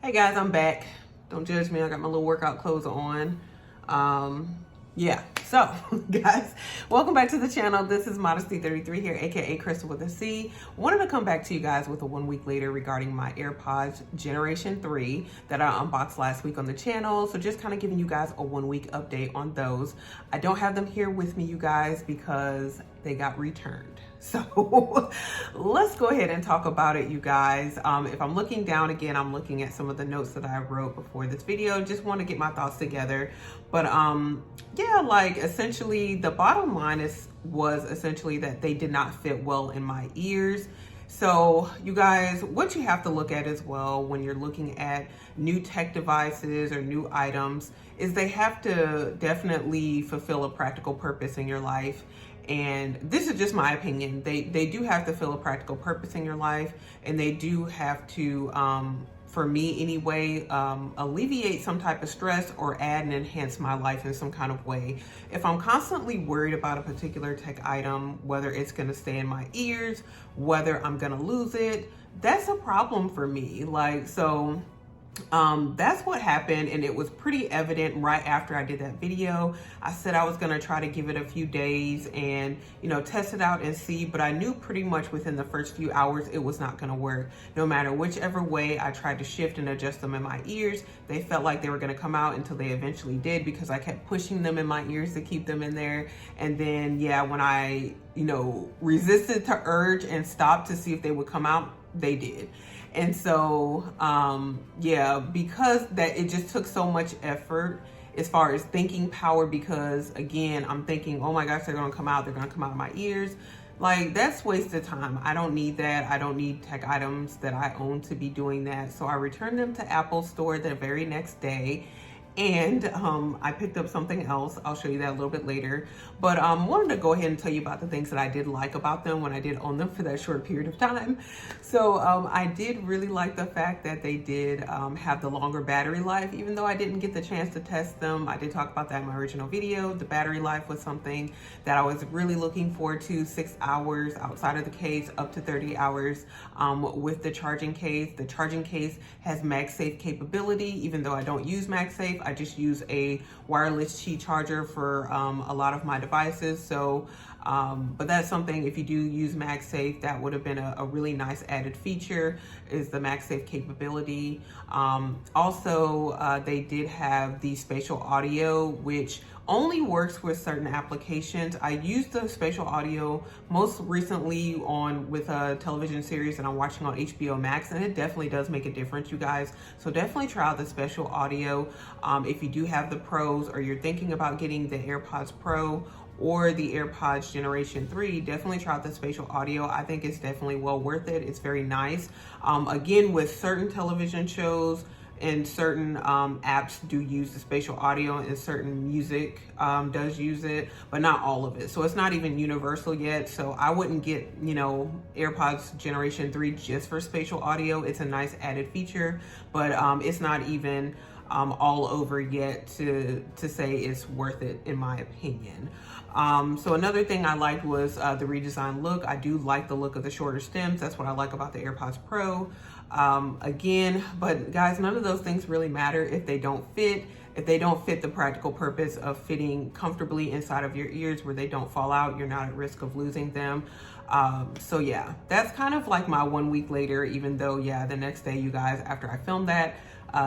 Hey guys, I'm back. Don't judge me. I got my little workout clothes on. Yeah. So, guys, welcome back to the channel. This is Modesty33 here, aka Crystal with a C. Wanted to come back to you guys with a 1 week later regarding my AirPods Generation 3 that I unboxed last week on the channel. So just kind of giving you guys a 1 week update on those. I don't have them here with me, you guys, because they got returned. So let's go ahead and talk about it, you guys. If I'm looking down again, I'm looking at some of the notes that I wrote before this video. Just want to get my thoughts together. But yeah, like essentially the bottom line was essentially that they did not fit well in my ears. So you guys, what you have to look at as well when you're looking at new tech devices or new items is they have to definitely fulfill a practical purpose in your life. And this is just my opinion. They do have to fill a practical purpose in your life, and they do have to, for me anyway, alleviate some type of stress or add and enhance my life in some kind of way. If I'm constantly worried about a particular tech item, whether it's gonna stay in my ears, whether I'm gonna lose it, that's a problem for me. Like, so that's what happened, and it was pretty evident right after I did that video. I said I was gonna try to give it a few days and, you know, test it out and see, but I knew pretty much within the first few hours it was not gonna work. No matter whichever way I tried to shift and adjust them in my ears, they felt like they were gonna come out until they eventually did, because I kept pushing them in my ears to keep them in there. And then, yeah, when I, you know, resisted to urge and stopped to see if they would come out, they did. And so, yeah, because that it just took so much effort as far as thinking power, because again, I'm thinking, oh my gosh, they're gonna come out of my ears. Like, that's wasted time. I don't need that. I don't need tech items that I own to be doing that. So I returned them to Apple Store the very next day. And I picked up something else. I'll show you that a little bit later. But wanted to go ahead and tell you about the things that I did like about them when I did own them for that short period of time. So I did really like the fact that they did have the longer battery life, even though I didn't get the chance to test them. I did talk about that in my original video. The battery life was something that I was really looking forward to. 6 hours outside of the case, up to 30 hours with the charging case. The charging case has MagSafe capability, even though I don't use MagSafe. I just use a wireless Qi charger for a lot of my devices. So, but that's something, if you do use MagSafe, that would have been a really nice added feature, is the MagSafe capability. Also, they did have the spatial audio, which only works with certain applications. I used the spatial audio most recently with a television series that I'm watching on HBO Max, and it definitely does make a difference, you guys. So definitely try out the spatial audio. If you do have the Pros, or you're thinking about getting the AirPods Pro or the AirPods Generation 3, definitely try out the spatial audio. I think it's definitely well worth it. It's very nice. Again, with certain television shows and certain apps do use the spatial audio, and certain music does use it, but not all of it. So it's not even universal yet. So I wouldn't get, you know, AirPods Generation 3 just for spatial audio. It's a nice added feature, but it's not even all over yet to say it's worth it, in my opinion. So another thing I liked was the redesigned look. I do like the look of the shorter stems. That's what I like about the AirPods Pro. Again, but guys, none of those things really matter if they don't fit. If they don't fit the practical purpose of fitting comfortably inside of your ears where they don't fall out, you're not at risk of losing them. So yeah, that's kind of like my 1 week later, even though, yeah, the next day, you guys, after I filmed that,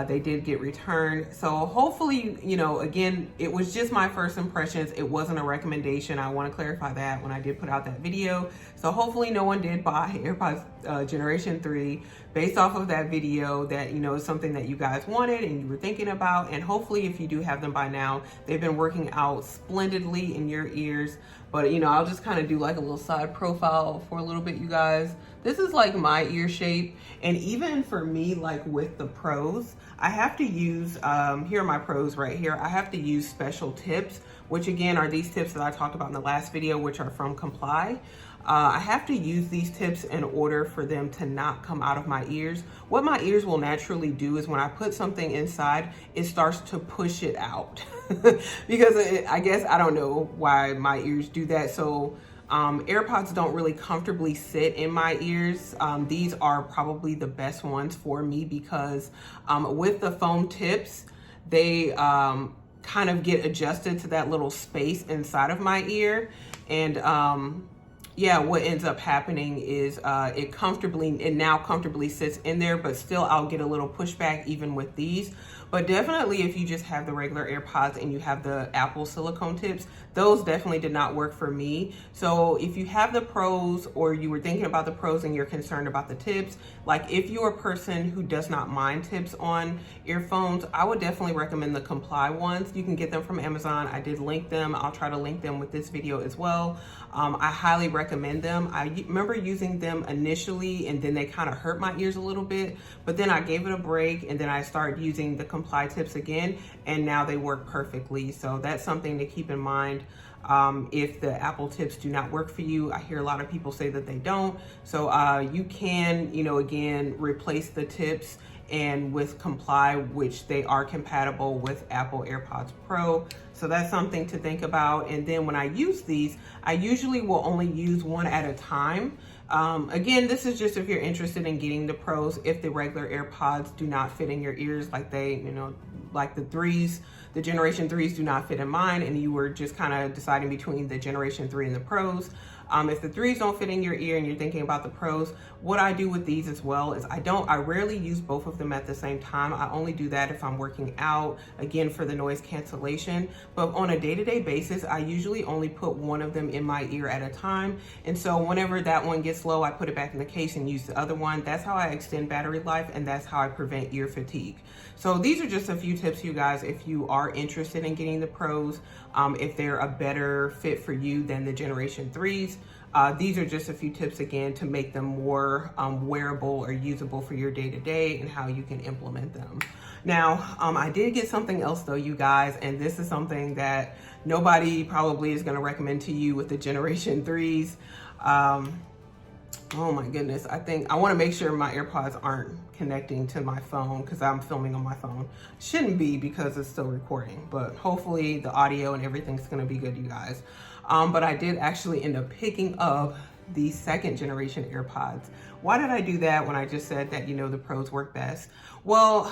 they did get returned. So hopefully, you know, again, it was just my first impressions. It wasn't a recommendation. I want to clarify that when I did put out that video. So hopefully no one did buy AirPods Generation 3 based off of that video, that, you know, is something that you guys wanted and you were thinking about. And hopefully, if you do have them by now, they've been working out splendidly in your ears. But, you know, I'll just kind of do like a little side profile for a little bit, you guys. This is like my ear shape. And even for me, like with the Pros, I have to use, here are my Pros right here. I have to use special tips, which again are these tips that I talked about in the last video, which are from Comply. I have to use these tips in order for them to not come out of my ears. What my ears will naturally do is when I put something inside, it starts to push it out. Because I guess, I don't know why my ears do that. So AirPods don't really comfortably sit in my ears. These are probably the best ones for me because with the foam tips, they kind of get adjusted to that little space inside of my ear. And yeah, what ends up happening is it now comfortably sits in there, but still I'll get a little pushback even with these. But definitely if you just have the regular AirPods and you have the Apple silicone tips, those definitely did not work for me. So if you have the Pros, or you were thinking about the Pros and you're concerned about the tips, like if you're a person who does not mind tips on earphones, I would definitely recommend the Comply ones. You can get them from Amazon. I did link them. I'll try to link them with this video as well. I highly recommend them. I remember using them initially and then they kind of hurt my ears a little bit, but then I gave it a break and then I started using the Comply tips again, and now they work perfectly. So that's something to keep in mind. If the Apple tips do not work for you, I hear a lot of people say that they don't. So you can, again, replace the tips and with Comply, which they are compatible with Apple AirPods Pro. So that's something to think about. And then when I use these, I usually will only use one at a time. Again, this is just if you're interested in getting the Pros. If the regular AirPods do not fit in your ears, like like the threes, the Generation 3s do not fit in mine, and you were just kind of deciding between the Generation 3 and the Pros. If the 3s don't fit in your ear and you're thinking about the Pros, what I do with these as well is I rarely use both of them at the same time. I only do that if I'm working out, again, for the noise cancellation. But on a day-to-day basis, I usually only put one of them in my ear at a time. And so whenever that one gets low, I put it back in the case and use the other one. That's how I extend battery life, and that's how I prevent ear fatigue. So these are just a few tips, you guys, if you are interested in getting the Pros, if they're a better fit for you than the Generation 3s. These are just a few tips, again, to make them more wearable or usable for your day-to-day and how you can implement them. Now, I did get something else though, you guys, and this is something that nobody probably is going to recommend to you with the Generation 3s. Oh my goodness, I want to make sure my AirPods aren't connecting to my phone because I'm filming on my phone. Shouldn't be because it's still recording, but hopefully the audio and everything's going to be good, you guys. But I did actually end up picking up the second generation AirPods. Why did I do that when I just said that, the Pros work best? Well,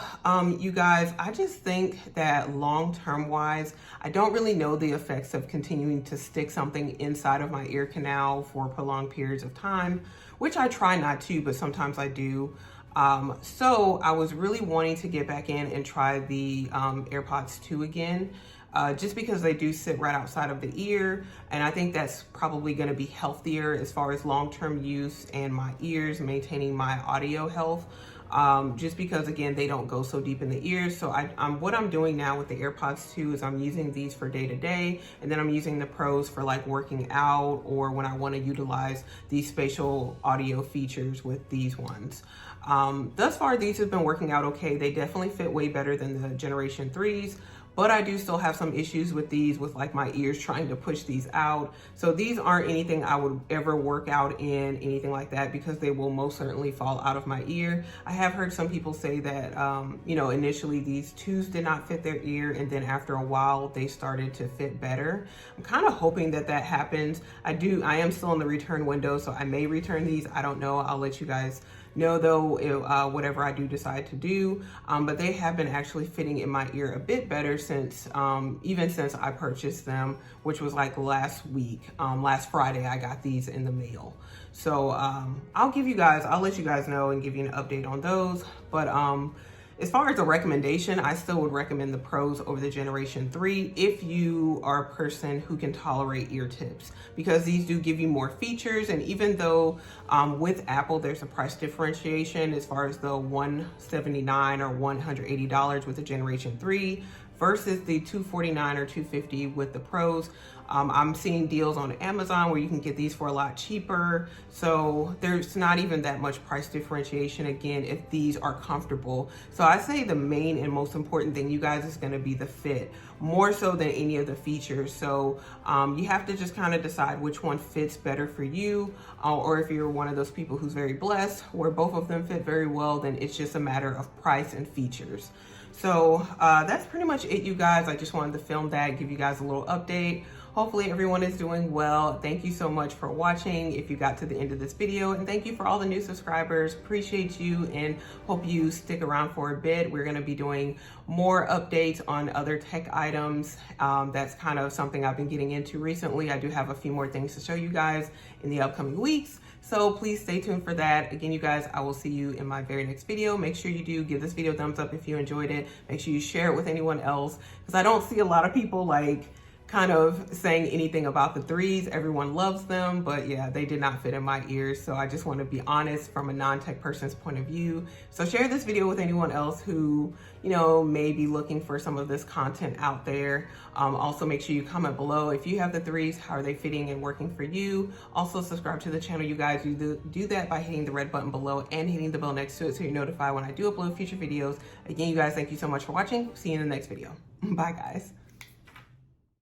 you guys, I just think that long-term wise, I don't really know the effects of continuing to stick something inside of my ear canal for prolonged periods of time, which I try not to, but sometimes I do. So I was really wanting to get back in and try the AirPods 2 again. Just because they do sit right outside of the ear, and I think that's probably going to be healthier as far as long-term use and my ears, maintaining my audio health. Just because, again, they don't go so deep in the ears. So what I'm doing now with the AirPods 2 is I'm using these for day-to-day, and then I'm using the Pros for like working out or when I want to utilize these spatial audio features with these ones. Thus far, these have been working out okay. They definitely fit way better than the Generation 3s. But I do still have some issues with these, with like my ears trying to push these out. So these aren't anything I would ever work out in, anything like that, because they will most certainly fall out of my ear. I have heard some people say that, initially these 2s did not fit their ear, and then after a while they started to fit better. I'm kind of hoping that happens. I am still in the return window, so I may return these. I don't know. I'll let you guys know though, whatever I do decide to do, but they have been actually fitting in my ear a bit better since, even since I purchased them, which was like last week. Last Friday, I got these in the mail. So I'll let you guys know and give you an update on those. But as far as a recommendation, I still would recommend the Pros over the Generation 3 if you are a person who can tolerate ear tips, because these do give you more features. And even though with Apple, there's a price differentiation as far as the $179 or $180 with the Generation 3 versus the $249 or $250 with the Pros. I'm seeing deals on Amazon where you can get these for a lot cheaper. So there's not even that much price differentiation, again, if these are comfortable. So I say the main and most important thing, you guys, is gonna be the fit, more so than any of the features. So you have to just kind of decide which one fits better for you, or if you're one of those people who's very blessed where both of them fit very well, then it's just a matter of price and features. So that's pretty much it, you guys. I just wanted to film that, give you guys a little update. Hopefully everyone is doing well. Thank you so much for watching if you got to the end of this video, and thank you for all the new subscribers. Appreciate you and hope you stick around for a bit. We're going to be doing more updates on other tech items. That's kind of something I've been getting into recently. I do have a few more things to show you guys in the upcoming weeks, so please stay tuned for that. Again, you guys, I will see you in my very next video. Make sure you do give this video a thumbs up if you enjoyed it. Make sure you share it with anyone else, because I don't see a lot of people like kind of saying anything about the 3s. Everyone loves them, but yeah, they did not fit in my ears. So I just want to be honest from a non-tech person's point of view. So share this video with anyone else who, you know, may be looking for some of this content out there. Also make sure you comment below if you have the 3s, how are they fitting and working for you. Also subscribe to the channel, you guys. You do that by hitting the red button below and hitting the bell next to it so you're notified when I do upload future videos. Again, you guys, thank you so much for watching. See you in the next video. Bye guys.